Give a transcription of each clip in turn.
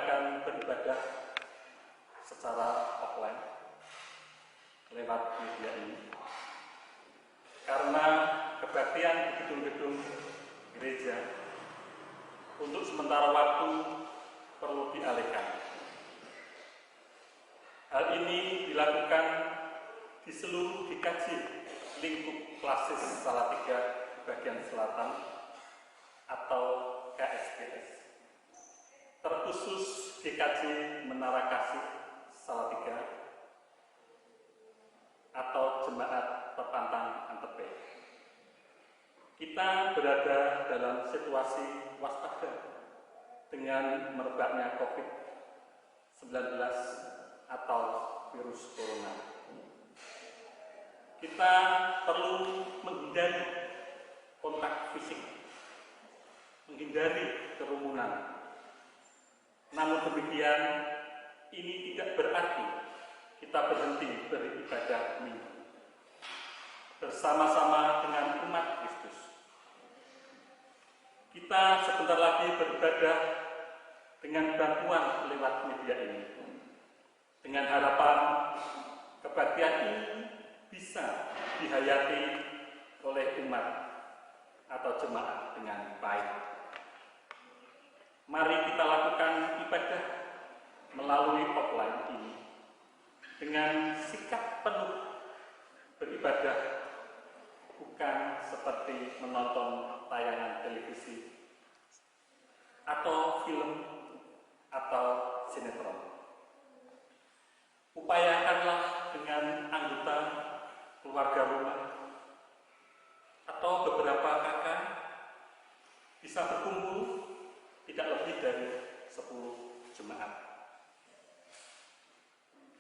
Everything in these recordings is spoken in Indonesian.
akan beribadah secara offline lewat media ini karena kebaktian di gedung-gedung gereja untuk sementara waktu perlu dialihkan. Hal ini dilakukan di seluruh GKJ lingkup klasis Salatiga bagian selatan atau KSBS, terkhusus GKJ Menara Kasih Salatiga atau Jemaat Perpantang Antepe. Kita berada dalam situasi waspada dengan merebaknya COVID-19 atau virus corona. Kita perlu menghindari kontak fisik, menghindari kerumunan. Namun demikian, ini tidak berarti kita berhenti beribadah minggu bersama-sama dengan umat Kristus. Kita sebentar lagi beribadah dengan bantuan lewat media ini, dengan harapan kebaktian ini bisa dihayati oleh umat atau jemaat dengan baik. Mari kita lakukan ibadah melalui offline ini dengan sikap penuh beribadah, bukan seperti menonton tayangan televisi atau film atau sinetron. Upayakanlah dengan anggota keluarga rumah atau beberapa kakak bisa berkumpul tidak lebih dari 10 jemaat.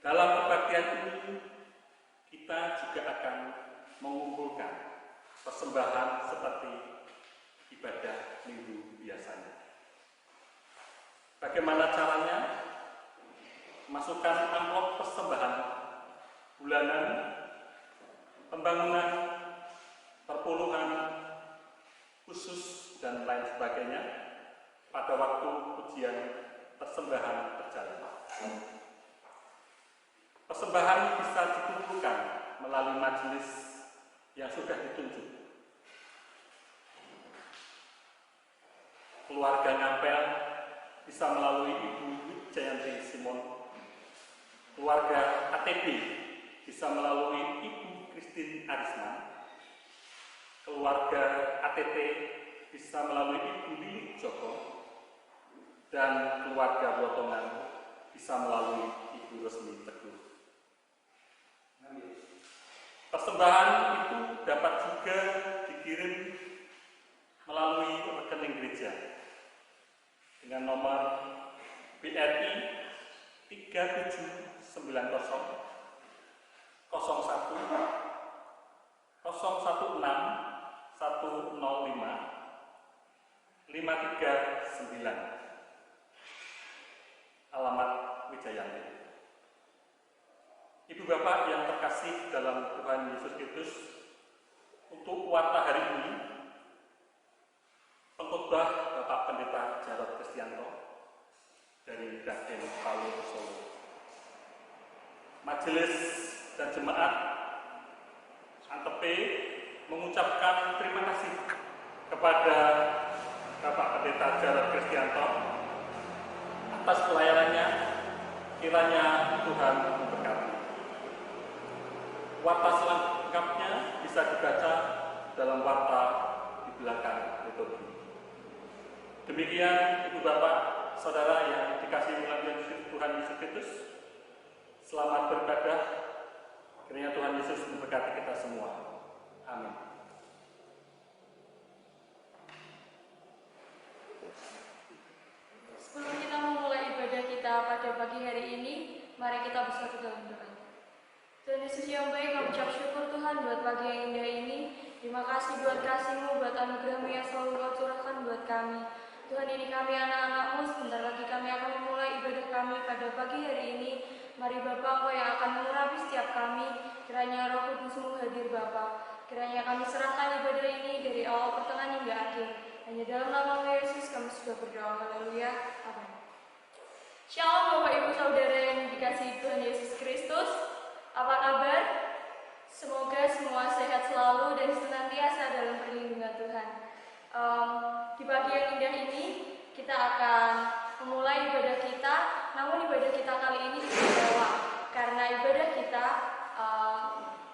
Dalam kebaktian ini kita juga akan mengumpulkan persembahan seperti ibadah minggu biasanya. Bagaimana caranya? Masukkan amplop persembahan bulanan, pembangunan, perpuluhan khusus dan lain sebagainya pada waktu ujian persembahan berjalan. Persembahan bisa dikumpulkan melalui majelis yang sudah ditunjuk. Keluarga Ngampel bisa melalui Ibu Jayanti Simon. Keluarga ATB bisa melalui Ibu Christine Arisman. Keluarga ATT bisa melalui Ibu Lili Joko. Dan keluarga Botongan bisa melalui Ibu Resmi Teguh. Persembahan itu dapat juga dikirim melalui rekening gereja dengan nomor BRI 3790 01 016 105 539, alamat Wijayanti. Ibu Bapak yang terkasih dalam Tuhan Yesus Kristus, untuk kuarta hari ini, pengkhotbah Bapak Pendeta Jarod Kristianto dari Daden Palu Solo. Majelis dan jemaat Antepe mengucapkan terima kasih kepada Bapak Pendeta Jarod Kristianto atas pelayanannya. Kiranya Tuhan memberkati. Warta selengkapnya bisa dibaca dalam warta di belakang liturgi. Demikian Ibu Bapak, Saudara yang dikasihi oleh Tuhan Yesus Kristus, selamat beribadah. Kiranya Tuhan Yesus memberkati kita semua. Amin. Sebelum kita memulai ibadah kita pada pagi hari ini, mari kita bersatu dalam doa. Tuhan Yesus yang baik, kami ucap syukur Tuhan buat pagi yang indah ini. Terima kasih buat kasih-Mu, buat anugerah-Mu yang selalu Kau curahkan buat kami. Tuhan, ini kami anak-anak-Mu, sebentar lagi kami akan memulai ibadah kami pada pagi hari ini. Mari Bapa, Engkau yang akan mengurapi setiap kami. Kiranya Roh Kudus-Mu hadir Bapa. Kiranya kami serahkan ibadah ini dari awal pertengahan hingga akhir. Hanya dalam nama Yesus kami sudah berdoa. Haleluya. Amin. Shalom Bapak Ibu Saudara yang dikasihi Tuhan Yesus Kristus. Apa kabar? Semoga semua sehat selalu dan senantiasa dalam perlindungan Tuhan. Di pagi yang indah ini kita akan memulai ibadah kita, namun ibadah kita kali ini istimewa karena ibadah kita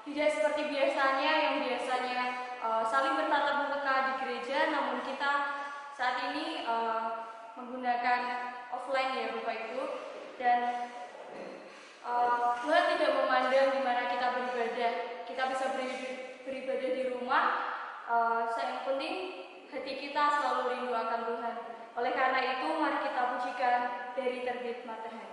tidak seperti biasanya yang biasanya saling bertatap muka di gereja, namun kita saat ini menggunakan offline ya Bapak Ibu, dan Tuhan tidak memandang di mana kita beribadah. Kita bisa beribadah di rumah. Yang penting hati kita selalu rindu akan Tuhan. Oleh karena itu, mari kita pujikan dari terbit matahari.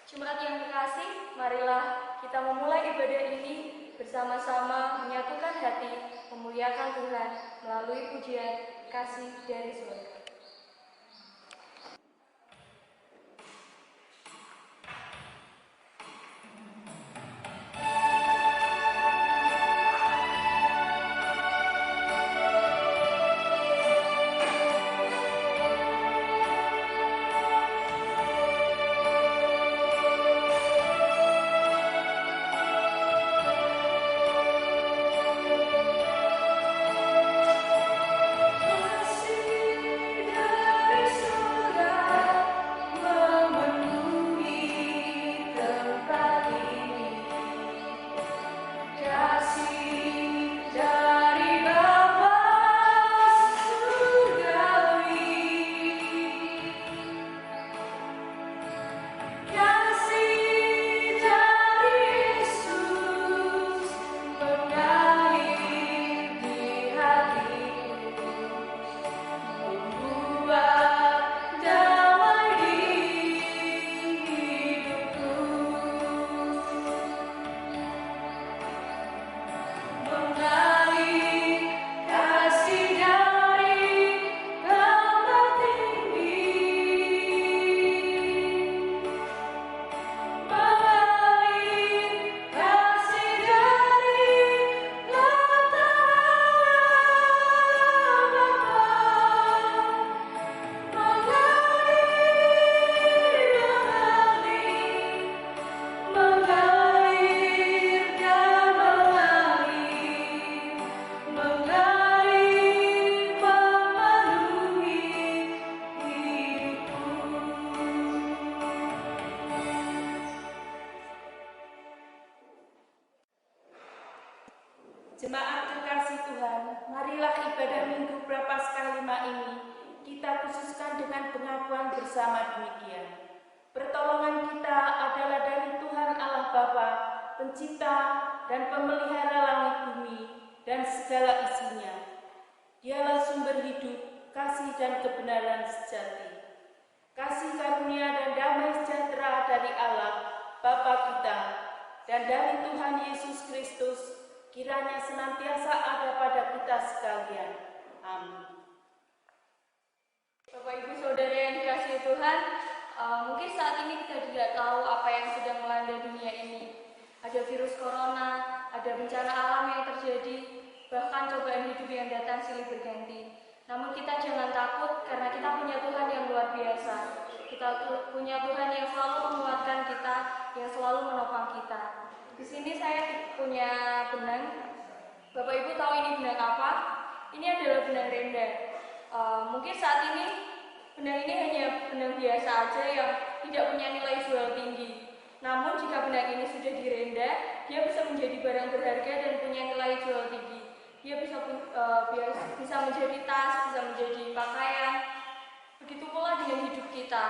Jemaat yang dikasih, marilah kita memulai ibadah ini bersama-sama menyatukan hati, memuliakan Tuhan melalui pujian kasih dari surga. Kasih Jemaat kekasih Tuhan, marilah ibadah Minggu Prapaskah 5 ini kita khususkan dengan pengakuan bersama demikian. Pertolongan kita adalah dari Tuhan Allah Bapa, Pencipta dan Pemelihara langit bumi dan segala isinya. Dialah sumber hidup, kasih dan kebenaran sejati. Kasih karunia dan damai sejahtera dari Allah, Bapa kita, dan dari Tuhan Yesus Kristus, kiranya senantiasa ada pada kita sekalian. Amin. Bapak Ibu Saudara yang dikasihi Tuhan, mungkin saat ini kita tidak tahu apa yang sedang melanda dunia ini. Ada virus corona, ada bencana alam yang terjadi, bahkan cobaan hidup yang datang silih berganti. Namun kita jangan takut karena kita punya Tuhan yang luar biasa. Kita punya Tuhan yang selalu menguatkan kita, yang selalu menopang kita. Di sini saya punya benang. Bapak Ibu tahu ini benang apa? Ini adalah benang renda. Mungkin saat ini benang ini hanya benang biasa aja yang tidak punya nilai jual tinggi. Namun jika benang ini sudah direnda, dia bisa menjadi barang berharga dan punya nilai jual tinggi. Dia bisa menjadi tas, bisa menjadi pakaian. Begitu pula dengan hidup kita.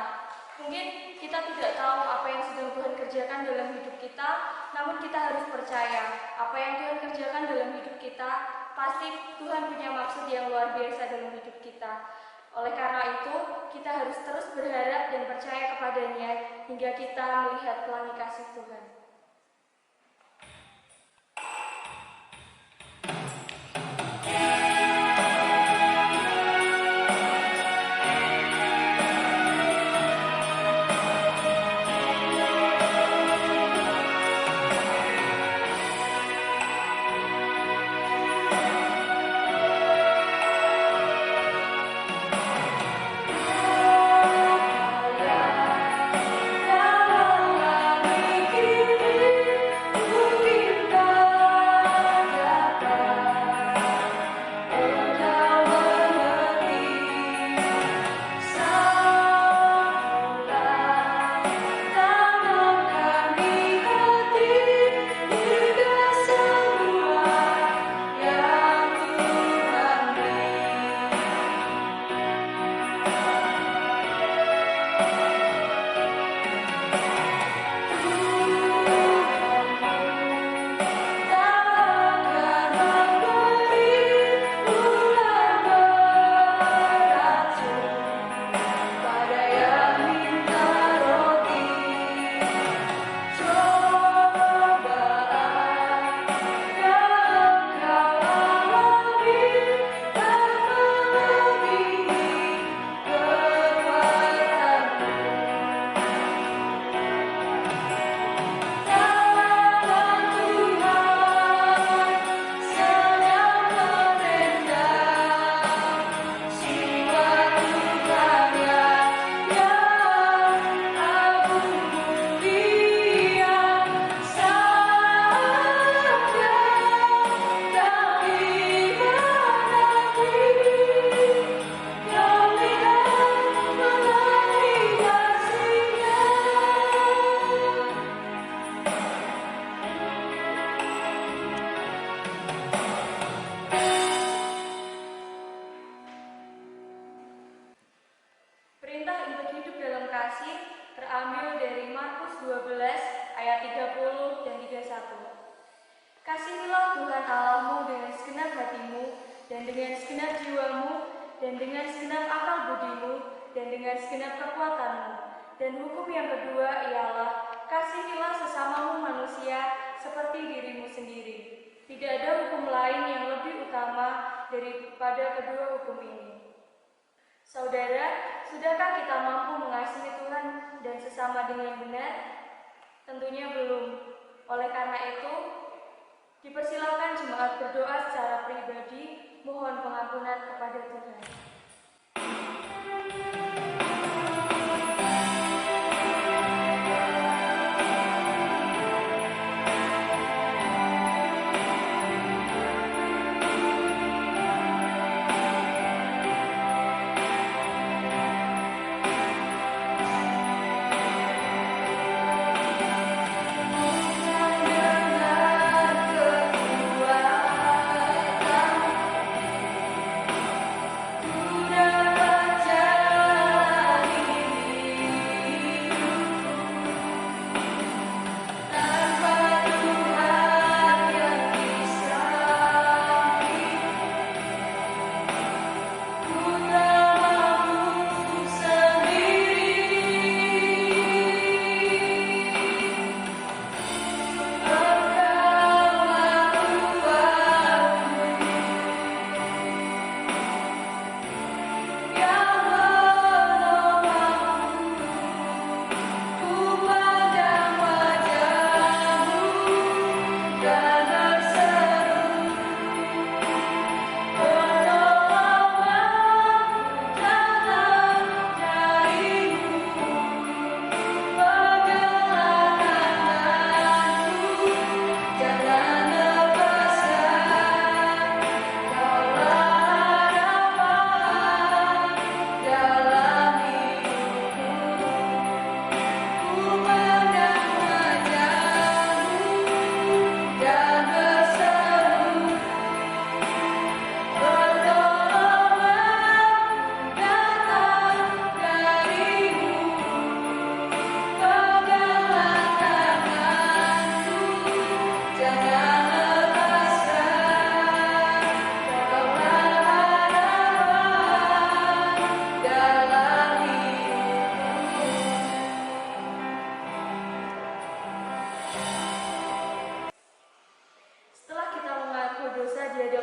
Mungkin kita tidak tahu apa yang sedang Tuhan kerjakan dalam hidup kita, namun kita harus percaya apa yang Tuhan kerjakan dalam hidup kita, pasti Tuhan punya maksud yang luar biasa dalam hidup kita. Oleh karena itu, kita harus terus berharap dan percaya kepadanya hingga kita melihat pelangi kasih Tuhan. Kasihilah Tuhan Allahmu dengan segenap hatimu, dan dengan segenap jiwamu, dan dengan segenap akal budimu, dan dengan segenap kekuatanmu. Dan hukum yang kedua ialah, kasihilah sesamamu manusia seperti dirimu sendiri. Tidak ada hukum lain yang lebih utama daripada kedua hukum ini. Saudara, sudahkah kita mampu mengasihi Tuhan dan sesama dengan benar? Tentunya belum. Oleh karena itu, dipersilakan jemaat berdoa secara pribadi, mohon pengampunan kepada Tuhan. Kedua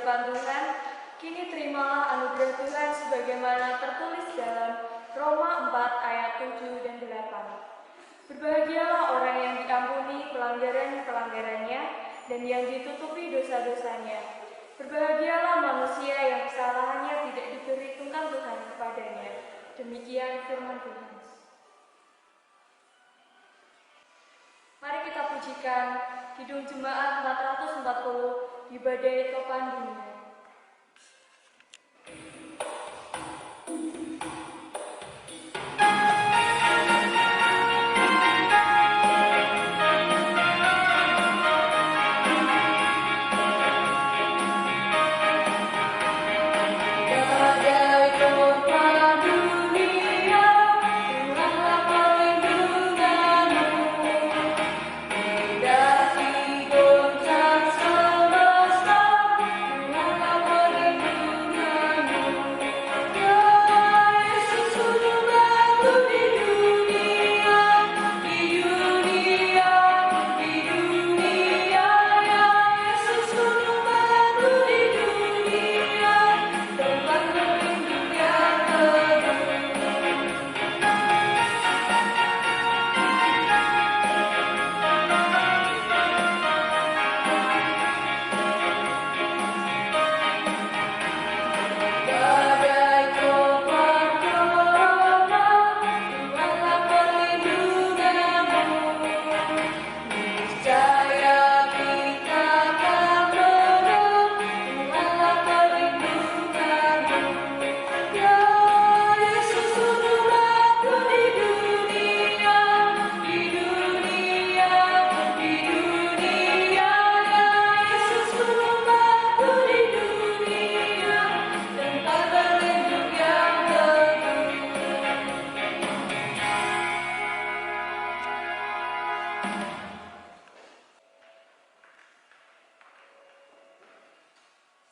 depan Tuhan, kini terimalah anugerah Tuhan sebagaimana tertulis dalam Roma 4 ayat 7 dan 8. Berbahagialah orang yang diampuni pelanggaran-pelanggarannya dan yang ditutupi dosa-dosanya. Berbahagialah manusia yang kesalahannya tidak diperhitungkan Tuhan kepadanya. Demikian firman Tuhan. Mari kita pujikan Kidung Jemaat 440 di Badai Topan Dunia.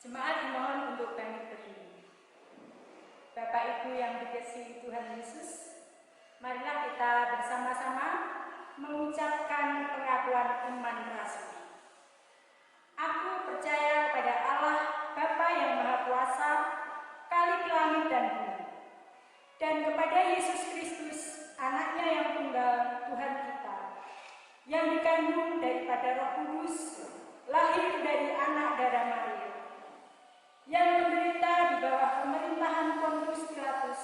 Jemaat dimohon untuk bangkit berdiri. Bapak Ibu yang dikasihi Tuhan Yesus, marilah kita bersama-sama mengucapkan pengakuan iman rasuli. Aku percaya kepada Allah, Bapa yang Maha Kuasa, Khalik langit dan bumi, dan kepada Yesus Kristus, Anaknya yang tunggal, Tuhan kita, yang dikandung daripada Roh Kudus, lahir dari anak darah Maria, yang menderita di bawah pemerintahan Pontius Pilatus,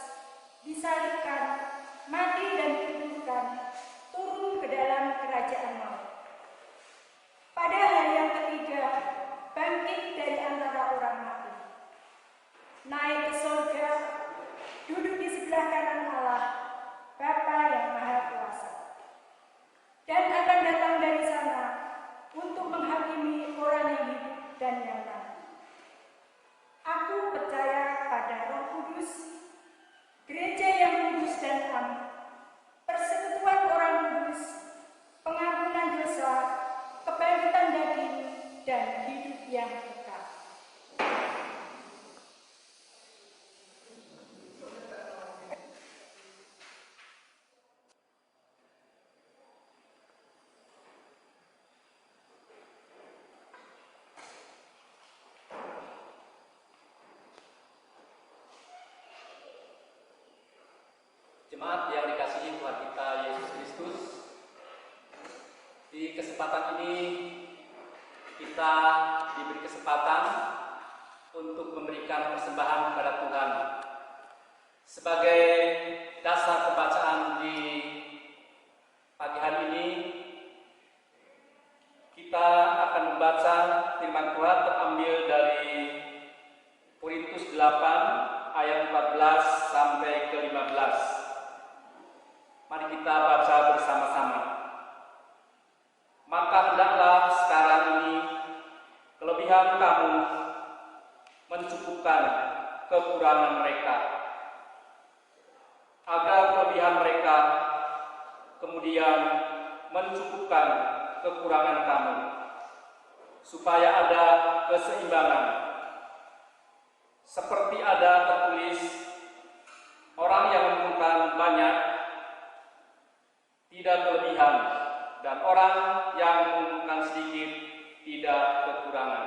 disalibkan, mati dan dikuburkan, turun ke dalam kerajaan maut. Pada hari yang ketiga, bangkit dari antara orang mati, naik ke surga, duduk di sebelah kanan Allah, Bapa yang Maha Kuasa, dan akan datang dari sana untuk menghakimi orang yang hidup dan yang mati. Aku percaya pada Roh Kudus, gereja yang kudus dan am, persekutuan orang kudus, pengampunan dosa, kebangkitan daging, dan hidup yang kekal. Jemaat yang dikasihi Tuhan kita Yesus Kristus, di kesempatan ini kita diberi kesempatan untuk memberikan persembahan kepada Tuhan. Sebagai dasar pembacaan di pagi hari ini, kita akan membaca firman Tuhan terambil dari Korintus 8 ayat 14 sampai ke 15. Mari kita baca bersama-sama. Maka hendaklah sekarang ini kelebihan kamu mencukupkan kekurangan mereka, agar kelebihan mereka kemudian mencukupkan kekurangan kamu, supaya ada keseimbangan. Seperti ada tertulis, orang yang mengumpulkan banyak tidak kelebihan, dan orang yang mengumpulkan sedikit tidak kekurangan.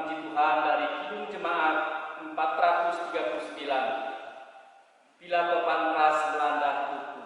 puji Tuhan dari Kidung Jemaat 439. Bila topan keras melanda hidupku.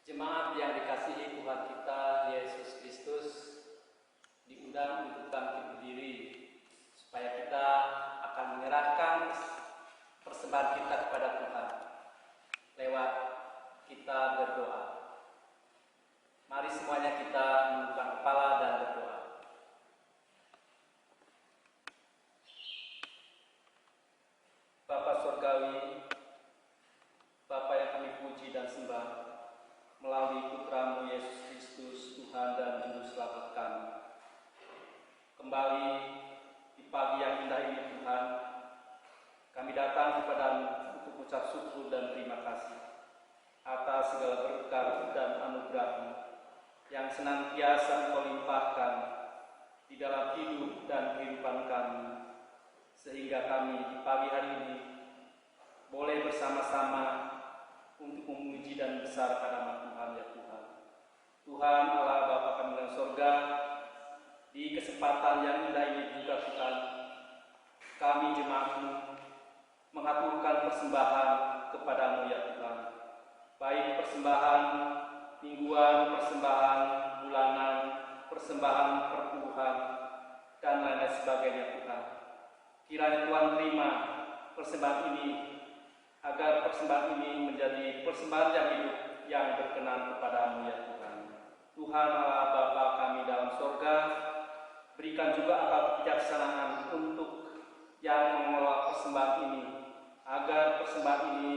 Jemaat yang dikasihi Tuhan kita Yesus Kristus, diundang untuk bangkit berdiri supaya kita akan menyerahkan persembahan kita kepada Tuhan lewat kita berdoa. Mari semuanya kita menundukkan kepala dan berdoa. Bapa Surgawi, Bapa yang kami puji dan sembah, melalui Putra-Mu Yesus Kristus, Tuhan dan Juru Selamat kami. Kembali di pagi yang indah ini Tuhan, kami datang kepada-Mu untuk mengucap syukur dan terima kasih atas segala berkat dan anugerah-Mu yang senantiasa Engkau limpahkan di dalam hidup dan kehidupan kami, sehingga kami di pagi hari ini boleh bersama-sama untuk memuji dan besarkan nama Tuhan ya Tuhan. Tuhan Allah Bapa kami dalam sorga, di kesempatan yang indah ini juga Tuhan, kami jemaat-Mu mengaturkan persembahan kepada-Mu ya Tuhan. Baik persembahan mingguan, persembahan bulanan, persembahan perpuluhan, dan lain sebagainya Tuhan. Kiranya Tuhan terima persembahan ini, agar persembahan ini menjadi persembahan yang hidup yang berkenan kepada-Mu ya Tuhan. Tuhan Allah Bapa kami dalam sorga, berikan juga akal kebijaksanaan untuk yang mengelola persembahan ini, agar persembahan ini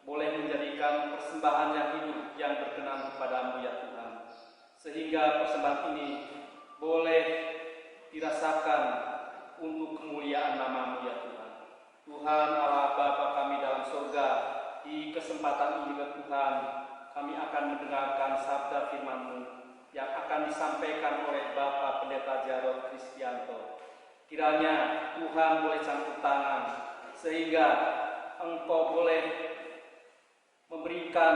boleh menjadikan persembahan yang hidup yang berkenan kepada-Mu ya Tuhan, sehingga persembahan ini boleh dirasakan untuk kemuliaan nama-Mu ya Tuhan. Tuhan Allah Bapa kami dalam surga, di kesempatan ini Tuhan, kami akan mendengarkan sabda firman-Mu yang akan disampaikan oleh Bapak Pendeta Jarod Kristianto. Kiranya Tuhan boleh campur tangan, sehingga Engkau boleh memberikan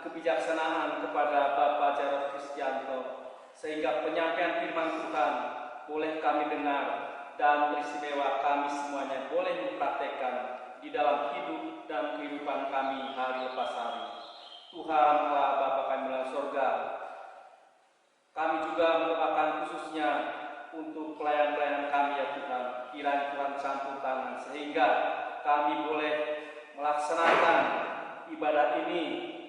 kebijaksanaan kepada Bapak Jarod Kristianto, sehingga penyampaian firman Tuhan boleh kami dengar, dan teristimewa kami semuanya boleh mempraktekkan di dalam hidup dan kehidupan kami hari lepas hari. Tuhan Allah Bapa kami dalam surga, kami juga mendoakan khususnya untuk pelayan-pelayan kami ya Tuhan. Kiranya Tuhan campur tangan sehingga kami boleh melaksanakan ibadah ibadah ini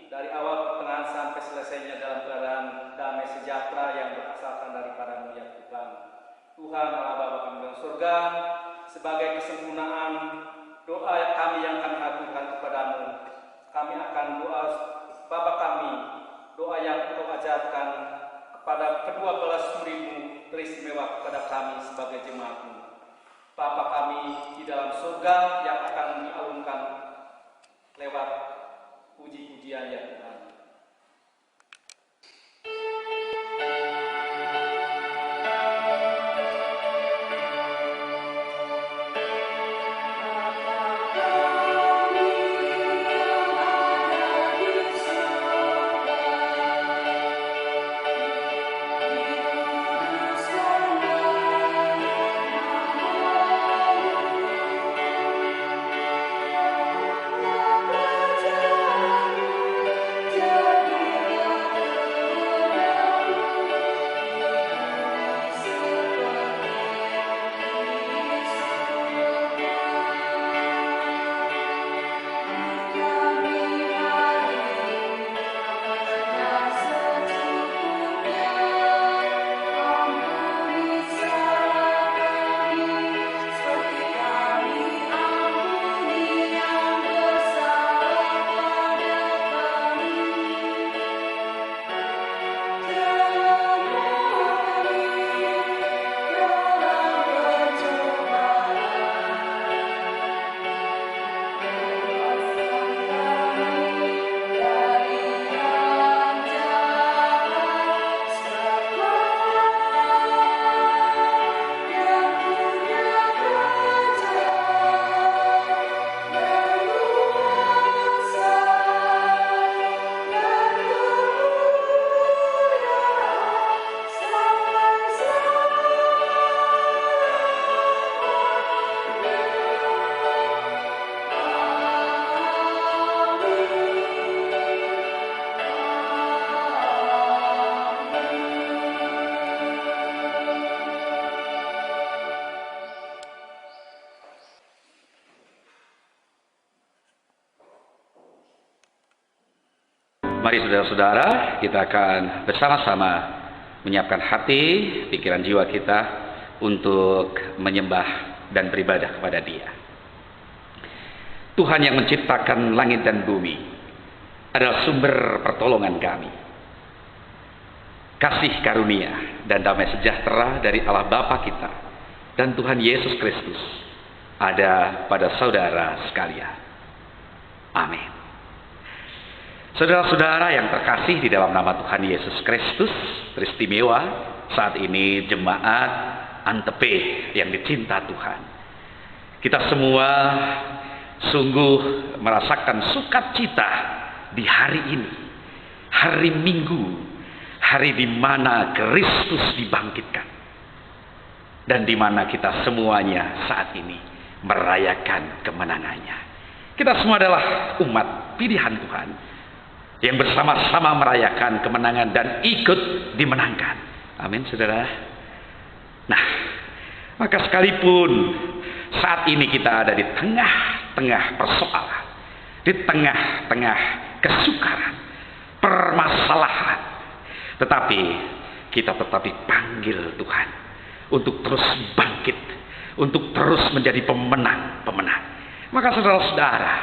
dari awal pertengahan sampai selesainya dalam keadaan damai sejahtera yang berasalkan daripada-Mu ya Tuhan. Tuhan Allah Bapa kami dalam surga, sebagai kesempurnaan doa kami yang kami haturkan kepadamu, kami akan doa Bapa kami, doa yang Engkau ajarkan kepada kedua belas murid-Mu teristimewa kepada kami sebagai jemaat-Mu. Bapa kami di dalam surga yang akan dialunkan lewat puji-pujian ya Tuhan. Mari saudara-saudara, kita akan bersama-sama menyiapkan hati, pikiran jiwa kita untuk menyembah dan beribadah kepada Dia. Tuhan yang menciptakan langit dan bumi adalah sumber pertolongan kami. Kasih karunia dan damai sejahtera dari Allah Bapa kita dan Tuhan Yesus Kristus ada pada saudara sekalian. Amin. Saudara-saudara yang terkasih di dalam nama Tuhan Yesus Kristus, teristimewa saat ini jemaat Antepe yang dicinta Tuhan. Kita semua sungguh merasakan sukacita di hari ini, hari Minggu, hari di mana Kristus dibangkitkan, dan di mana kita semuanya saat ini merayakan kemenangannya. Kita semua adalah umat pilihan Tuhan yang bersama-sama merayakan kemenangan dan ikut dimenangkan. Amin, saudara. Nah, maka sekalipun saat ini kita ada di tengah-tengah persoalan, di tengah-tengah kesukaran, permasalahan, tetapi kita tetap dipanggil Tuhan untuk terus bangkit, untuk terus menjadi pemenang. Maka saudara-saudara,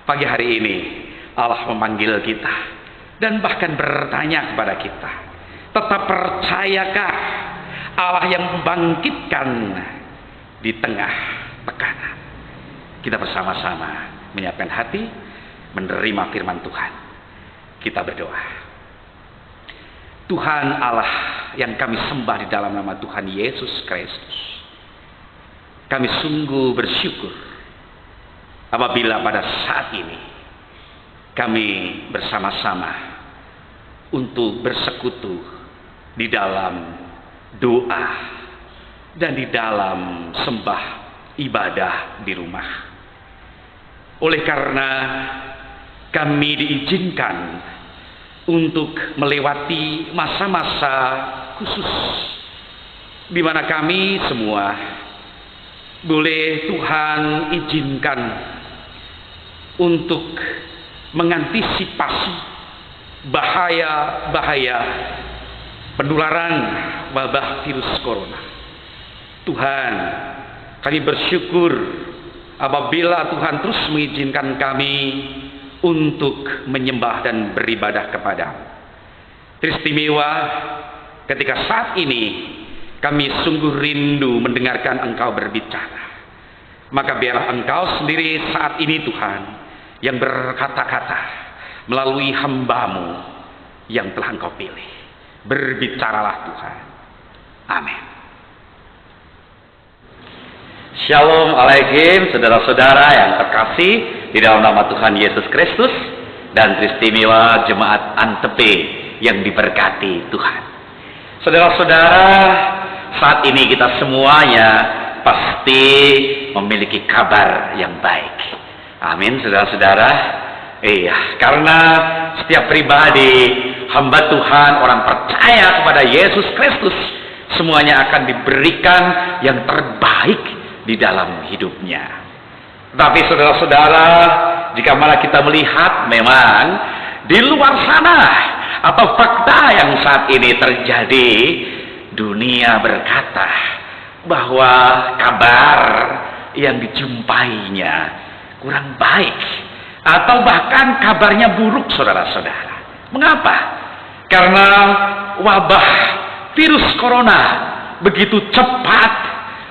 pagi hari ini Allah memanggil kita dan bahkan bertanya kepada kita, tetap percayakah Allah yang membangkitkan di tengah tekanan? Kita bersama-sama menyiapkan hati, menerima firman Tuhan. Kita berdoa. Tuhan Allah yang kami sembah di dalam nama Tuhan Yesus Kristus, kami sungguh bersyukur apabila pada saat ini kami bersama-sama untuk bersekutu di dalam doa dan di dalam sembah ibadah di rumah. Oleh karena kami diizinkan untuk melewati masa-masa khusus di mana kami semua boleh Tuhan izinkan untuk mengantisipasi bahaya-bahaya penularan wabah virus corona. Tuhan, kami bersyukur apabila Tuhan terus mengizinkan kami untuk menyembah dan beribadah kepada-Mu. Teristimewa ketika saat ini kami sungguh rindu mendengarkan Engkau berbicara. Maka biarlah Engkau sendiri saat ini Tuhan yang berkata-kata melalui hamba-Mu yang telah Engkau pilih. Berbicaralah Tuhan. Amin. Shalom alaikum saudara-saudara yang terkasih di dalam nama Tuhan Yesus Kristus dan teristimewa jemaat Antepe yang diberkati Tuhan. Saudara-saudara, saat ini kita semuanya pasti memiliki kabar yang baik. Amin, saudara-saudara. Iya, karena setiap pribadi, hamba Tuhan, orang percaya kepada Yesus Kristus, semuanya akan diberikan yang terbaik di dalam hidupnya. Tapi saudara-saudara, jika malah kita melihat memang di luar sana atau fakta yang saat ini terjadi, dunia berkata bahwa kabar yang dijumpainya kurang baik atau bahkan kabarnya buruk, saudara-saudara. Mengapa? Karena wabah virus corona begitu cepat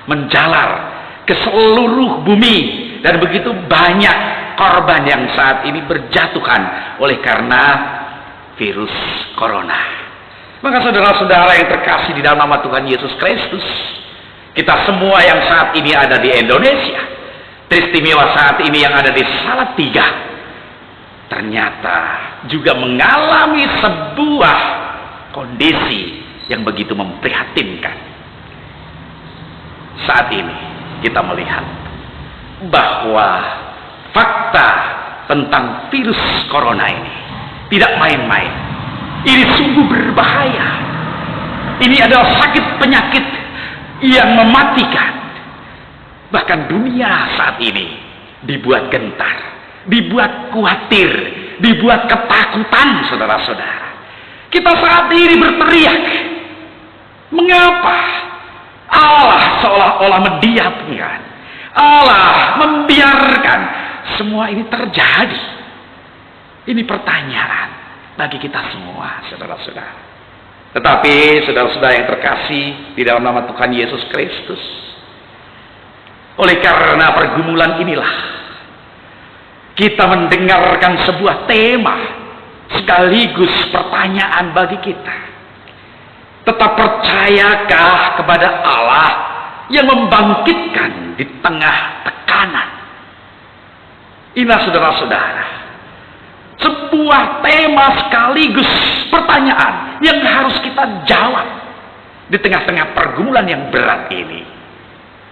menjalar ke seluruh bumi dan begitu banyak korban yang saat ini berjatuhan oleh karena virus corona. Maka saudara-saudara yang terkasih di dalam nama Tuhan Yesus Kristus, kita semua yang saat ini ada di Indonesia, teristimewa saat ini yang ada di Salatiga, ternyata juga mengalami sebuah kondisi yang begitu memprihatinkan. Saat ini kita melihat bahwa fakta tentang virus corona ini tidak main-main. Ini sungguh berbahaya. Ini adalah sakit penyakit yang mematikan. Bahkan dunia saat ini dibuat gentar, dibuat khawatir, dibuat ketakutan, saudara-saudara. Kita saat ini berteriak, mengapa Allah seolah-olah mendiamkan, Allah membiarkan semua ini terjadi? Ini pertanyaan bagi kita semua, saudara-saudara. Tetapi saudara-saudara yang terkasih di dalam nama Tuhan Yesus Kristus, oleh karena pergumulan inilah kita mendengarkan sebuah tema sekaligus pertanyaan bagi kita. Tetap percayakah kepada Allah yang membangkitkan di tengah tekanan? Inilah saudara-saudara, sebuah tema sekaligus pertanyaan yang harus kita jawab di tengah-tengah pergumulan yang berat ini.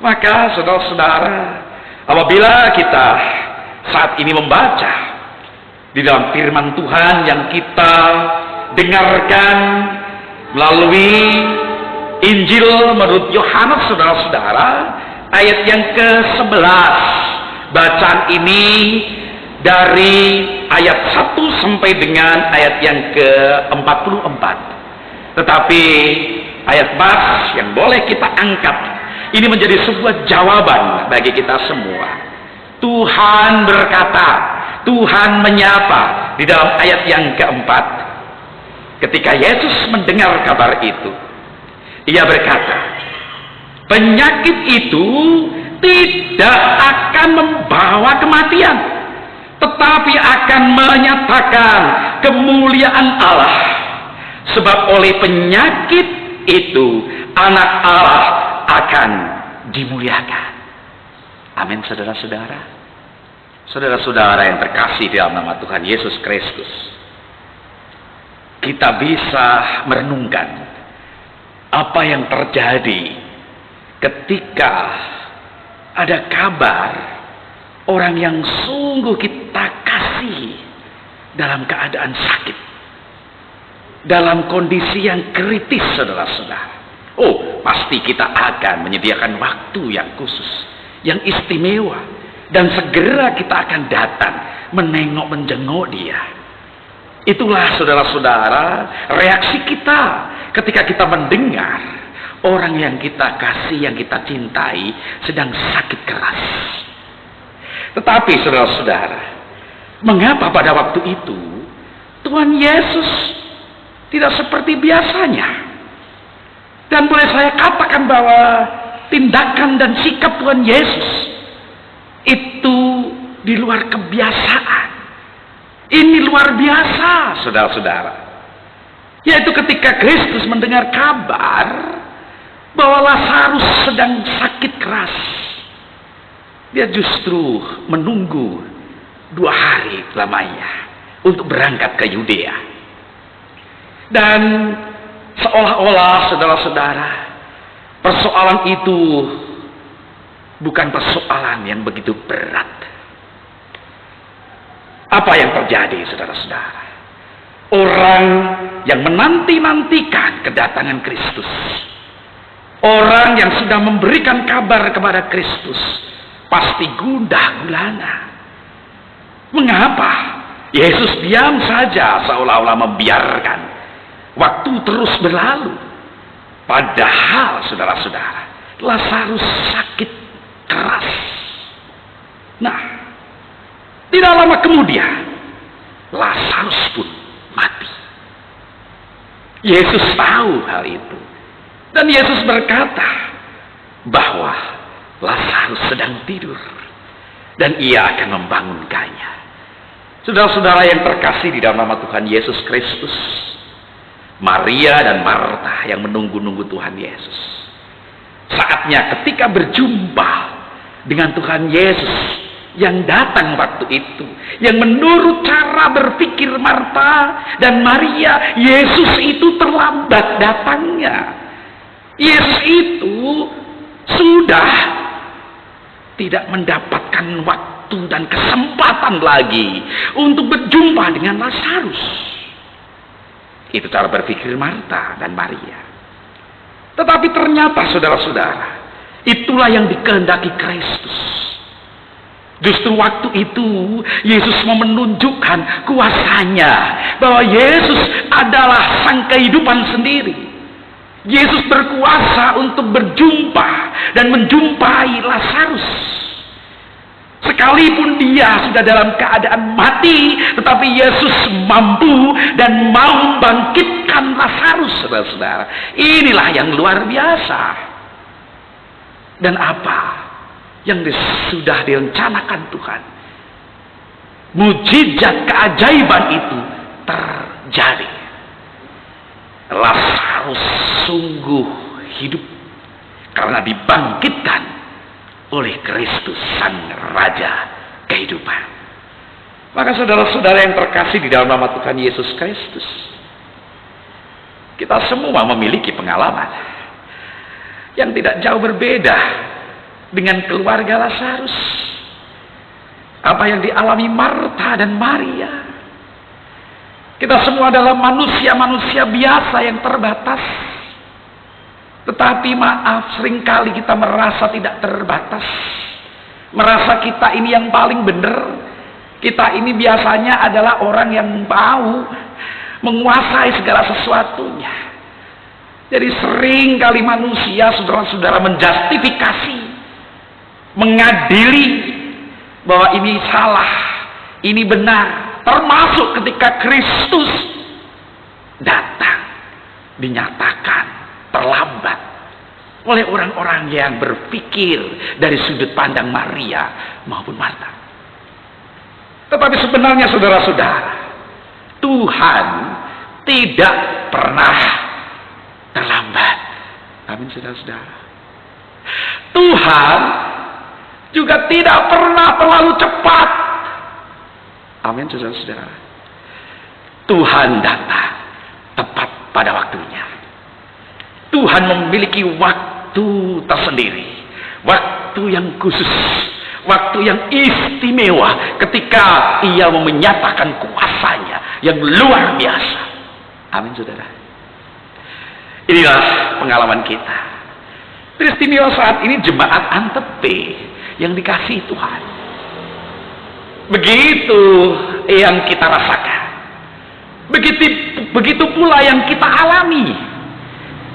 Maka saudara-saudara, apabila kita saat ini membaca di dalam firman Tuhan yang kita dengarkan melalui Injil menurut Yohanes, saudara-saudara, ayat yang ke-11, bacaan ini dari ayat 1 sampai dengan ayat yang ke-44. Tetapi ayat bas yang boleh kita angkat ini menjadi sebuah jawaban bagi kita semua. Tuhan berkata, Tuhan menyapa di dalam ayat yang keempat. Ketika Yesus mendengar kabar itu, Ia berkata, penyakit itu tidak akan membawa kematian, tetapi akan menyatakan kemuliaan Allah. Sebab oleh penyakit itu anak Allah akan dimuliakan. Amin, saudara-saudara. Saudara-saudara yang terkasih di dalam nama Tuhan Yesus Kristus, kita bisa merenungkan apa yang terjadi ketika ada kabar orang yang sungguh kita kasih dalam keadaan sakit, dalam kondisi yang kritis, saudara-saudara. Oh, pasti kita akan menyediakan waktu yang khusus, yang istimewa, dan segera kita akan datang menengok menjenguk dia. Itulah saudara-saudara reaksi kita ketika kita mendengar orang yang kita kasih, yang kita cintai sedang sakit keras. Tetapi saudara-saudara, mengapa pada waktu itu Tuhan Yesus tidak seperti biasanya? Dan boleh saya katakan bahwa tindakan dan sikap Tuhan Yesus itu di luar kebiasaan. Ini luar biasa, saudara-saudara. Yaitu ketika Kristus mendengar kabar bahwa Lazarus sedang sakit keras, dia justru menunggu 2 hari lamanya untuk berangkat ke Yudea. Dan seolah-olah saudara-saudara, persoalan itu bukan persoalan yang begitu berat. Apa yang terjadi saudara-saudara? Orang yang menanti-nantikan kedatangan Kristus, orang yang sudah memberikan kabar kepada Kristus, pasti gundah gulana. Mengapa Yesus diam saja seolah-olah membiarkan waktu terus berlalu? Padahal saudara-saudara, Lazarus sakit keras. Nah, tidak lama kemudian Lazarus pun mati. Yesus tahu hal itu, dan Yesus berkata bahwa Lazarus sedang tidur dan ia akan membangunkannya. Saudara-saudara yang terkasih di dalam nama Tuhan Yesus Kristus, Maria dan Marta yang menunggu-nunggu Tuhan Yesus, saatnya ketika berjumpa dengan Tuhan Yesus yang datang waktu itu, yang menurut cara berpikir Marta dan Maria, Yesus itu terlambat datangnya. Yesus itu sudah tidak mendapatkan waktu dan kesempatan lagi untuk berjumpa dengan Lazarus. Itu cara berpikir Marta dan Maria. Tetapi ternyata saudara-saudara, itulah yang dikehendaki Kristus. Justru waktu itu Yesus mau menunjukkan kuasanya, bahwa Yesus adalah sang kehidupan sendiri. Yesus berkuasa untuk berjumpa dan menjumpai Lazarus. Sekalipun dia sudah dalam keadaan mati, tetapi Yesus mampu dan mau membangkitkan Lazarus, saudara-saudara. Inilah yang luar biasa. Dan apa yang sudah direncanakan Tuhan, mujizat keajaiban itu terjadi. Lazarus sungguh hidup karena dibangkitkan oleh Kristus sang Raja kehidupan. Maka saudara-saudara yang terkasih di dalam nama Tuhan Yesus Kristus, kita semua memiliki pengalaman yang tidak jauh berbeda dengan keluarga Lazarus. Apa yang dialami Marta dan Maria. Kita semua adalah manusia-manusia biasa yang terbatas. Tetapi maaf, seringkali kita merasa tidak terbatas. Merasa kita ini yang paling benar. Kita ini biasanya adalah orang yang mau menguasai segala sesuatunya. Jadi sering kali manusia, saudara-saudara, menjustifikasi, mengadili bahwa ini salah, ini benar. Termasuk ketika Kristus datang, dinyatakan terlambat oleh orang-orang yang berpikir dari sudut pandang Maria maupun Marta. Tetapi sebenarnya saudara-saudara, Tuhan tidak pernah terlambat. Amin, saudara-saudara. Tuhan juga tidak pernah terlalu cepat. Amin, saudara-saudara. Tuhan datang tepat pada waktunya. Tuhan memiliki waktu tersendiri, waktu yang khusus, waktu yang istimewa ketika ia menyatakan kuasanya yang luar biasa. Amin, saudara. Inilah pengalaman kita. Peristiwa saat ini jemaat Antepe yang dikasihi Tuhan. Begitu yang kita rasakan. Begitu pula yang kita alami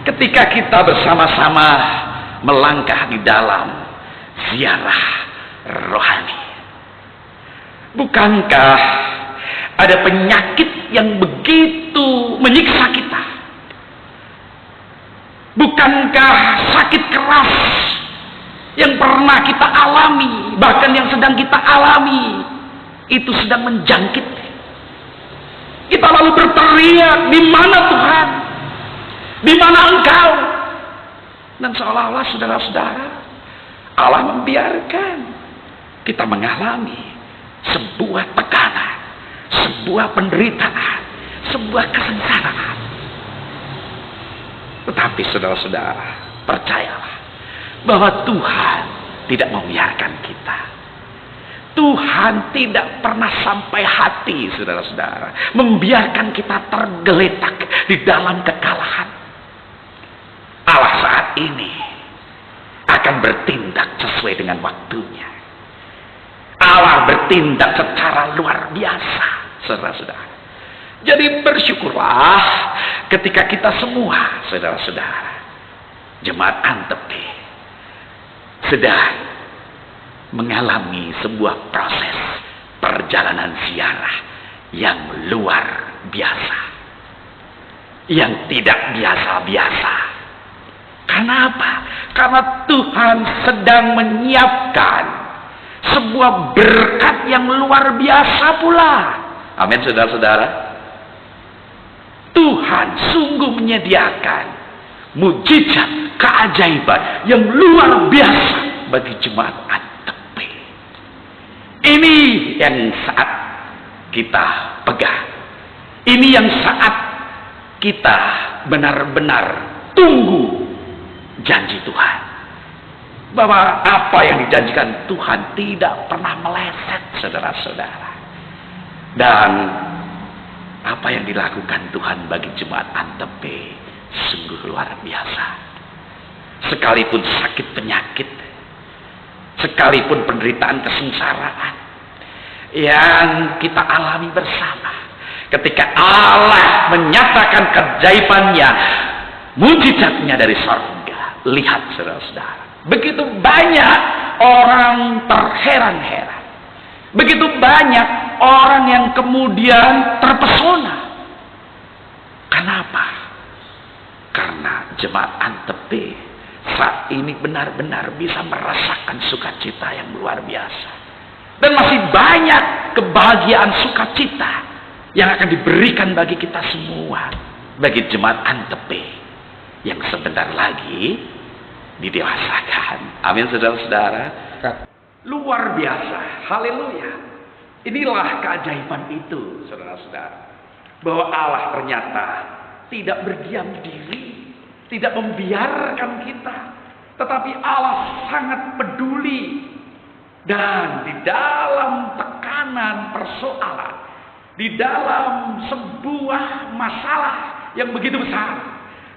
ketika kita bersama-sama melangkah di dalam ziarah rohani. Bukankah ada penyakit yang begitu menyiksa kita? Bukankah sakit keras yang pernah kita alami, bahkan yang sedang kita alami, itu sedang menjangkit? Kita lalu berteriak, di mana Tuhan? Di mana Engkau? Dan seolah-olah saudara-saudara, Allah membiarkan kita mengalami sebuah tekanan, sebuah penderitaan, sebuah kesengsaraan. Tetapi saudara-saudara, percayalah bahwa Tuhan tidak membiarkan kita. Tuhan tidak pernah sampai hati, saudara-saudara, membiarkan kita tergeletak di dalam kekalahan. Allah saat ini akan bertindak sesuai dengan waktunya. Allah bertindak secara luar biasa, saudara-saudara. Jadi bersyukurlah ketika kita semua, saudara-saudara, jemaat Antepe, sedang mengalami sebuah proses perjalanan ziarah yang luar biasa, yang tidak biasa-biasa. Kenapa? Karena Tuhan sedang menyiapkan sebuah berkat yang luar biasa pula. Amin, saudara-saudara. Tuhan sungguh menyediakan mujizat, keajaiban yang luar biasa bagi jemaat Antepe. Ini yang saat kita pegang. Ini yang saat kita benar-benar tunggu janji Tuhan. Bahwa apa yang dijanjikan Tuhan tidak pernah meleset, saudara-saudara. Dan apa yang dilakukan Tuhan bagi jemaat Antepe sungguh luar biasa. Sekalipun sakit penyakit, sekalipun penderitaan kesengsaraan yang kita alami bersama, ketika Allah menyatakan keajaibannya, mujizatnya dari sorga, lihat saudara-saudara, begitu banyak orang terheran-heran, begitu banyak orang yang kemudian terpesona. Kenapa? Karena jemaat Antepe saat ini benar-benar bisa merasakan sukacita yang luar biasa. Dan masih banyak kebahagiaan sukacita yang akan diberikan bagi kita semua, bagi jemaat Antepe yang sebentar lagi didewasakan. Amin, saudara-saudara. Luar biasa. Haleluya. Inilah keajaiban itu, saudara-saudara. Bahwa Allah ternyata tidak berdiam diri, tidak membiarkan kita, tetapi Allah sangat peduli. Dan di dalam tekanan persoalan, di dalam sebuah masalah yang begitu besar,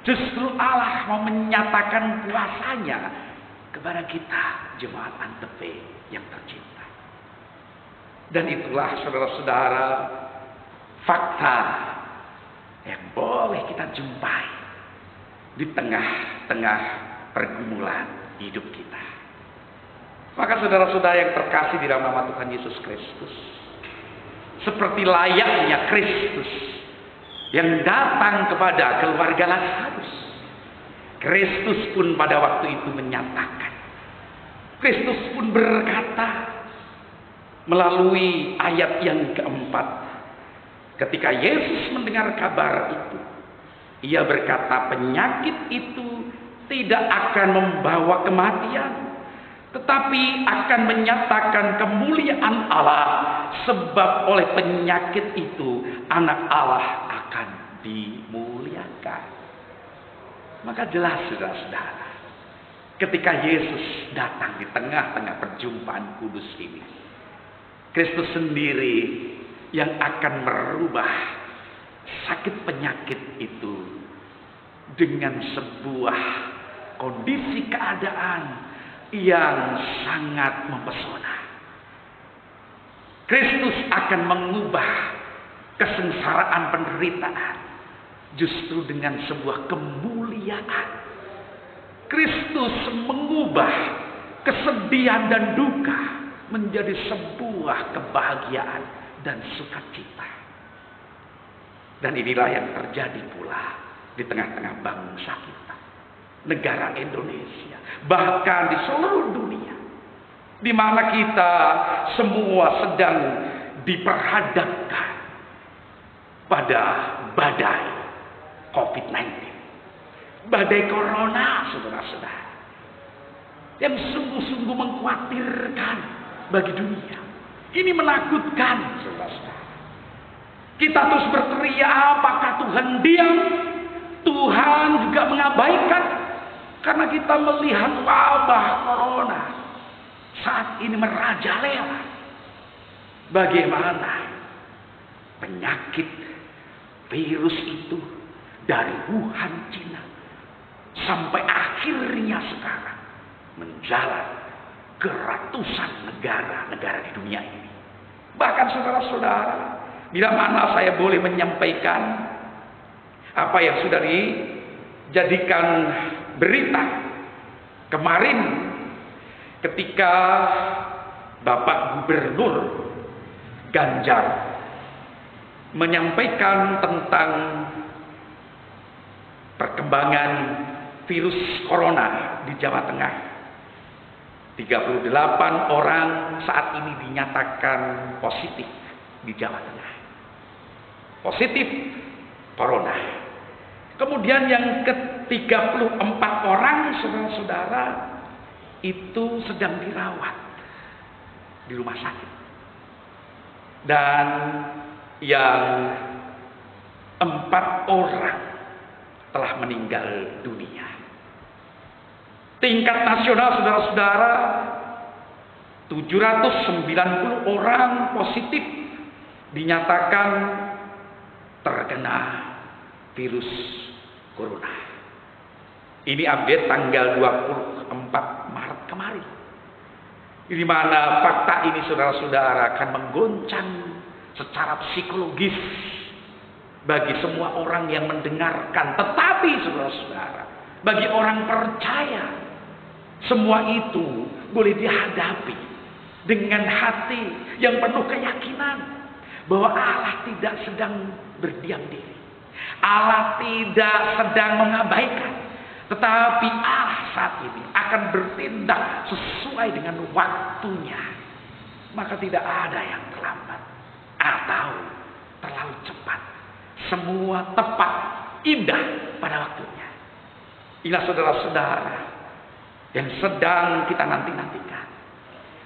justru Allah mau menyatakan kuasanya kepada kita, jemaat Antepe yang tercinta. Dan itulah saudara-saudara fakta yang boleh kita jumpai di tengah-tengah pergumulan hidup kita. Maka saudara-saudara yang terkasih di dalam nama Tuhan Yesus Kristus, seperti layaknya Kristus yang datang kepada keluarga Lazarus, Kristus pun pada waktu itu menyatakan, Kristus pun berkata melalui ayat yang keempat, ketika Yesus mendengar kabar itu, ia berkata, penyakit itu tidak akan membawa kematian, tetapi akan menyatakan kemuliaan Allah, sebab oleh penyakit itu anak Allah akan dimuliakan. Maka jelas saudara-saudara, ketika Yesus datang di tengah-tengah perjumpaan kudus ini, Kristus sendiri yang akan merubah sakit penyakit itu dengan sebuah kondisi keadaan yang sangat mempesona. Kristus akan mengubah kesengsaraan penderitaan justru dengan sebuah kemuliaan. Kristus mengubah kesedihan dan duka menjadi sebuah kebahagiaan dan sukacita. Dan inilah yang terjadi pula di tengah-tengah bangsa kita, negara Indonesia, bahkan di seluruh dunia, di mana kita semua sedang diperhadapkan pada badai COVID-19, badai corona, saudara-saudara, yang sungguh-sungguh mengkhawatirkan bagi dunia. Ini menakutkan, saudara-saudara. Kita terus berteriak, apakah Tuhan diam? Tuhan juga mengabaikan, karena kita melihat wabah corona saat ini merajalela. Bagaimana penyakit virus itu dari Wuhan, Cina, sampai akhirnya sekarang menjalar ke ratusan negara-negara di dunia ini. Bahkan saudara-saudara, bila mana saya boleh menyampaikan apa yang sudah dijadikan berita kemarin ketika Bapak Gubernur Ganjar menyampaikan tentang perkembangan virus corona di Jawa Tengah. 38 orang saat ini dinyatakan positif di Jawa Tengah. Positif corona. Kemudian yang ke-34 orang, saudara-saudara, itu sedang dirawat di rumah sakit. Dan yang 4 orang telah meninggal dunia. Tingkat nasional, saudara-saudara, 790 orang positif dinyatakan terkena virus corona. Ini update tanggal 24 Maret kemarin. Di mana fakta ini, saudara-saudara, akan menggoncang secara psikologis bagi semua orang yang mendengarkan. Tetapi saudara-saudara, bagi orang percaya, semua itu boleh dihadapi dengan hati yang penuh keyakinan bahwa Allah tidak sedang berdiam diri. Allah tidak sedang mengabaikan, tetapi Allah saat ini akan bertindak sesuai dengan waktunya. Maka tidak ada yang terlambat atau terlalu cepat. Semua tepat, indah pada waktunya. Inilah saudara-saudara yang sedang kita nanti-nantikan.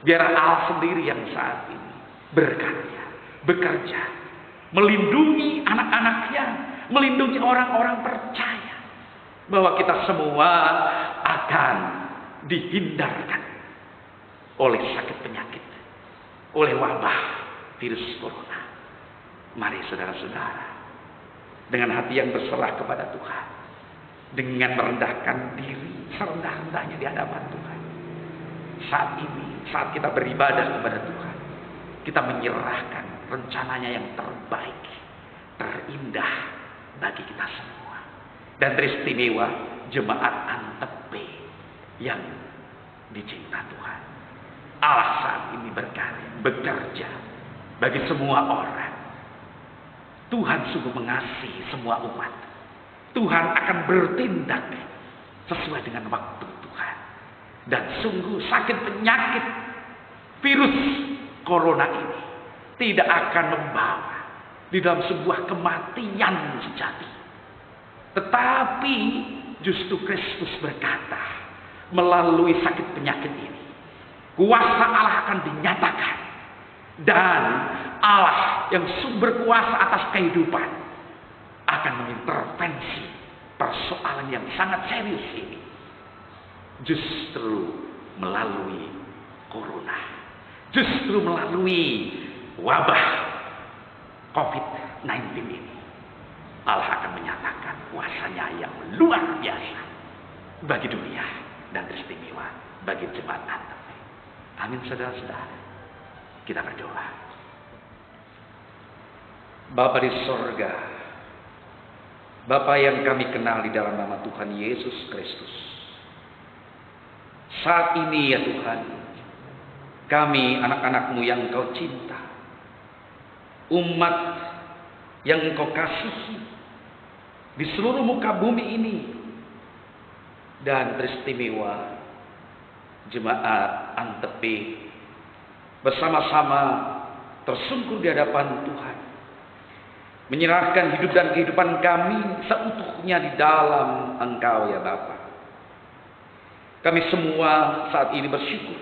Biar Allah sendiri yang saat ini berkarya, bekerja, melindungi anak-anaknya, melindungi orang-orang percaya bahwa kita semua akan dihindarkan oleh sakit penyakit, oleh wabah virus corona. Mari saudara-saudara, dengan hati yang berserah kepada Tuhan, dengan merendahkan diri serendah-rendahnya di hadapan Tuhan, saat ini, saat kita beribadah kepada Tuhan, kita menyerahkan rencananya yang terbaik, terindah bagi kita semua. Dan teristimewa jemaat Antepe yang dicinta Tuhan. Allah saat ini berkarya, bekerja bagi semua orang. Tuhan sungguh mengasihi semua umat. Tuhan akan bertindak sesuai dengan waktu Tuhan. Dan sungguh sakit penyakit virus corona ini tidak akan membawa di dalam sebuah kematian sejati. Tetapi justru Kristus berkata, melalui sakit penyakit ini, kuasa Allah akan dinyatakan. Dan Allah yang sumber kuasa atas kehidupan akan mengintervensi persoalan yang sangat serius ini. Justru melalui corona, justru melalui wabah COVID-19 ini, Allah akan menyatakan kuasanya yang luar biasa bagi dunia dan istimewa bagi jemaat Antepe. Amin saudara-saudara. Kita berdoa. Bapa di sorga, Bapa yang kami kenal di dalam nama Tuhan Yesus Kristus, saat ini ya Tuhan, kami anak-anak-Mu yang Engkau cinta, umat yang Engkau kasihi di seluruh muka bumi ini, dan teristimewa jemaat Antepe bersama-sama tersungkur di hadapan Tuhan, menyerahkan hidup dan kehidupan kami seutuhnya di dalam Engkau ya Bapa. Kami semua saat ini bersyukur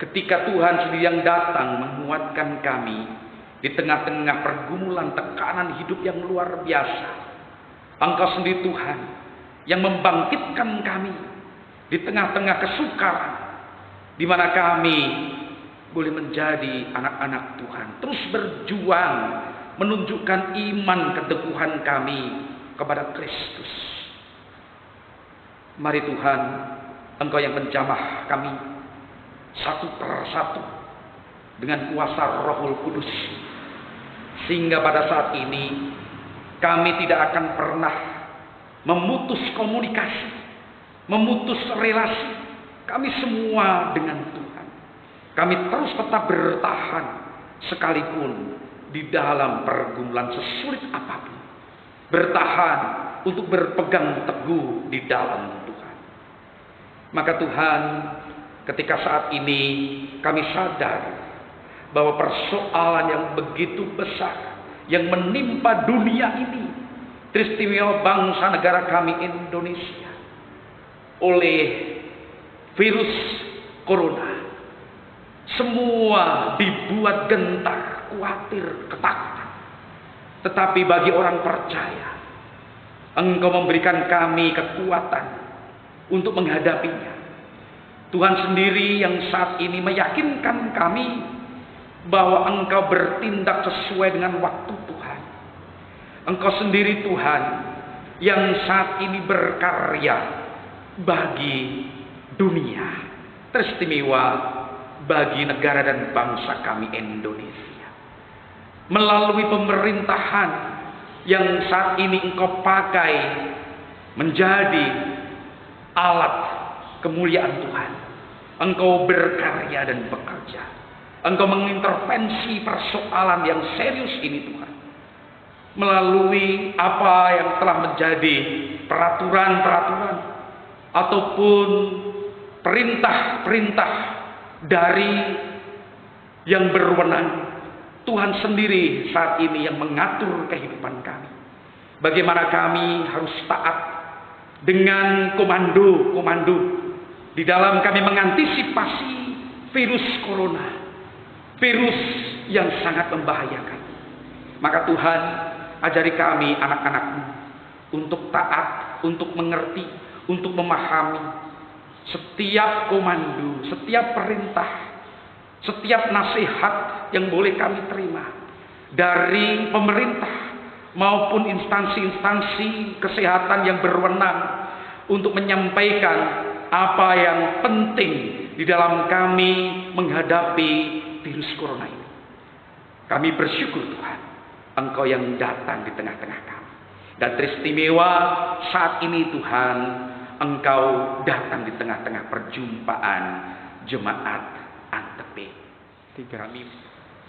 ketika Tuhan sendiri yang datang menguatkan kami di tengah-tengah pergumulan tekanan hidup yang luar biasa. Engkau sendiri Tuhan yang membangkitkan kami di tengah-tengah kesukaran, di mana kami boleh menjadi anak-anak Tuhan, terus berjuang menunjukkan iman keteguhan kami kepada Kristus. Mari Tuhan, Engkau yang menjamah kami satu persatu dengan kuasa Rohul Kudus, sehingga pada saat ini kami tidak akan pernah memutus komunikasi, memutus relasi kami semua dengan Tuhan. Kami terus tetap bertahan sekalipun di dalam pergumulan sesulit apapun, bertahan untuk berpegang teguh di dalam Tuhan. Maka Tuhan, ketika saat ini kami sadar bahwa persoalan yang begitu besar yang menimpa dunia ini, teristimewa bangsa negara kami Indonesia, oleh virus corona, semua dibuat gentar, khawatir, ketakutan. Tetapi bagi orang percaya, Engkau memberikan kami kekuatan untuk menghadapinya. Tuhan sendiri yang saat ini meyakinkan kami bahwa Engkau bertindak sesuai dengan waktu Tuhan. Engkau sendiri Tuhan yang saat ini berkarya bagi dunia, teristimewa bagi negara dan bangsa kami Indonesia, melalui pemerintahan yang saat ini Engkau pakai menjadi alat kemuliaan Tuhan. Engkau berkarya dan bekerja, Engkau mengintervensi persoalan yang serius ini Tuhan, melalui apa yang telah menjadi peraturan-peraturan ataupun perintah-perintah dari yang berwenang. Tuhan sendiri saat ini yang mengatur kehidupan kami. Bagaimana kami harus taat dengan komando-komando di dalam kami mengantisipasi virus corona, virus yang sangat membahayakan. Maka Tuhan, ajari kami anak-anak-Mu untuk taat, untuk mengerti, untuk memahami setiap komando, setiap perintah, setiap nasihat yang boleh kami terima dari pemerintah maupun instansi-instansi kesehatan yang berwenang untuk menyampaikan apa yang penting di dalam kami menghadapi virus corona ini. Kami bersyukur Tuhan, Engkau yang datang di tengah-tengah kami. Dan teristimewa saat ini Tuhan, Engkau datang di tengah-tengah perjumpaan jemaat Antepe.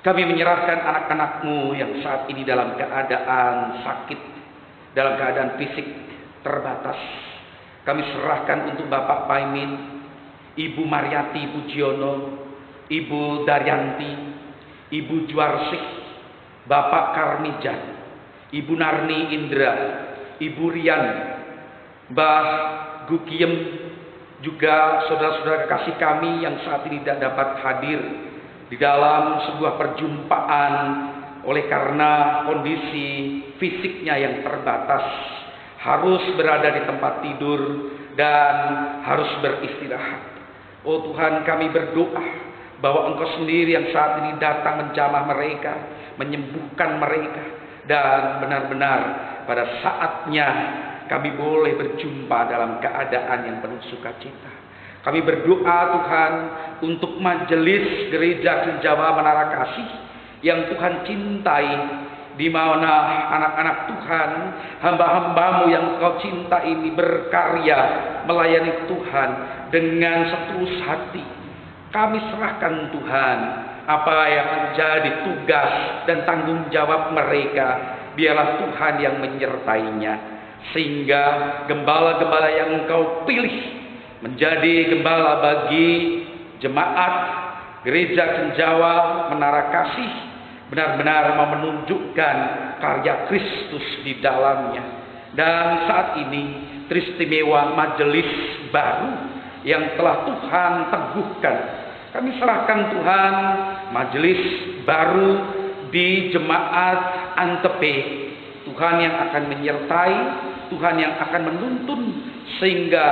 Kami menyerahkan anak-anak-Mu yang saat ini dalam keadaan sakit, dalam keadaan fisik terbatas. Kami serahkan untuk Bapak Paimin, Ibu Mariati Pujiono, Ibu Daryanti, Ibu Juarsik, Bapak Karmijan, Ibu Narni Indra, Ibu Rian, Mbah Gugiem, juga saudara-saudara kasih kami yang saat ini tidak dapat hadir di dalam sebuah perjumpaan oleh karena kondisi fisiknya yang terbatas, harus berada di tempat tidur dan harus beristirahat. Oh Tuhan, kami berdoa bahwa Engkau sendiri yang saat ini datang menjamah mereka, menyembuhkan mereka, dan benar-benar pada saatnya kami boleh berjumpa dalam keadaan yang penuh sukacita. Kami berdoa Tuhan untuk majelis gereja Jawa Menara Kasih yang Tuhan cintai, di mana anak-anak Tuhan, hamba-hambamu yang Kau cinta ini berkarya melayani Tuhan dengan setulus hati. Kami serahkan Tuhan apa yang menjadi tugas dan tanggung jawab mereka, biarlah Tuhan yang menyertainya, sehingga gembala-gembala yang Engkau pilih menjadi gembala bagi jemaat Gereja Cenjawa Menara Kasih benar-benar mau menunjukkan karya Kristus di dalamnya. Dan saat ini teristimewa majelis baru yang telah Tuhan teguhkan, kami serahkan Tuhan majelis baru di jemaat Antepe. Tuhan yang akan menyertai, Tuhan yang akan menuntun, sehingga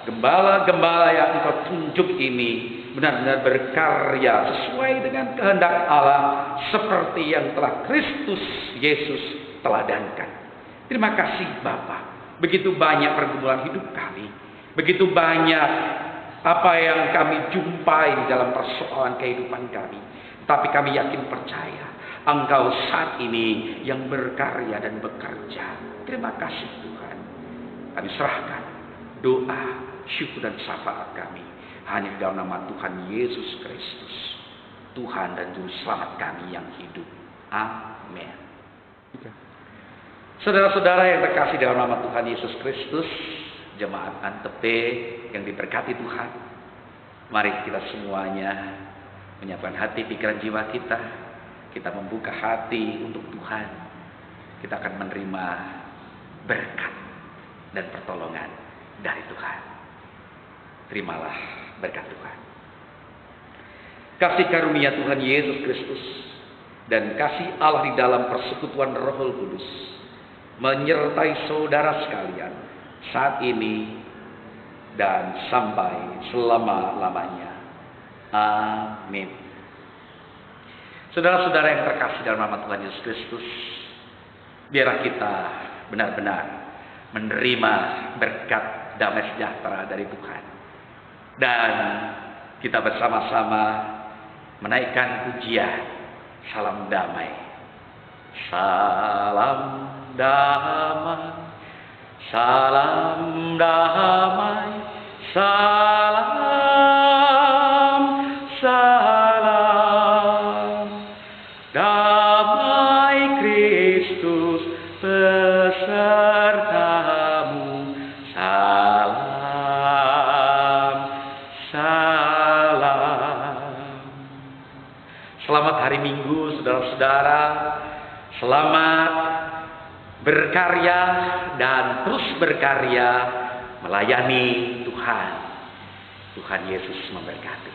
gembala-gembala yang Engkau tunjuk ini benar-benar berkarya sesuai dengan kehendak Allah, seperti yang telah Kristus Yesus teladankan. Terima kasih Bapa. Begitu banyak pergumulan hidup kami, begitu banyak apa yang kami jumpai di dalam persoalan kehidupan kami, tapi kami yakin percaya Engkau saat ini yang berkarya dan bekerja. Terima kasih Tuhan. Kami serahkan doa, syukur dan syafaat kami hanya di dalam nama Tuhan Yesus Kristus, Tuhan dan Juru Selamat kami yang hidup. Amin. Saudara-saudara yang terkasih dalam nama Tuhan Yesus Kristus, jemaat Antepe yang diberkati Tuhan, mari kita semuanya menyiapkan hati, pikiran, jiwa kita. Kita membuka hati untuk Tuhan. Kita akan menerima berkat dan pertolongan dari Tuhan. Terimalah berkat Tuhan. Kasih karunia Tuhan Yesus Kristus dan kasih Allah di dalam persekutuan Roh Kudus menyertai saudara sekalian saat ini dan sampai selama-lamanya. Amin. Saudara-saudara yang terkasih dalam nama Tuhan Yesus Kristus, biarlah kita benar-benar menerima berkat damai sejahtera dari Tuhan. Dan kita bersama-sama menaikkan pujian salam damai. Salam damai, salam damai, salam, salam damai Kristus besertamu. Salam, salam. Selamat hari Minggu saudara-saudara. Selamat berkarya dan terus berkarya melayani Tuhan. Tuhan Yesus memberkati.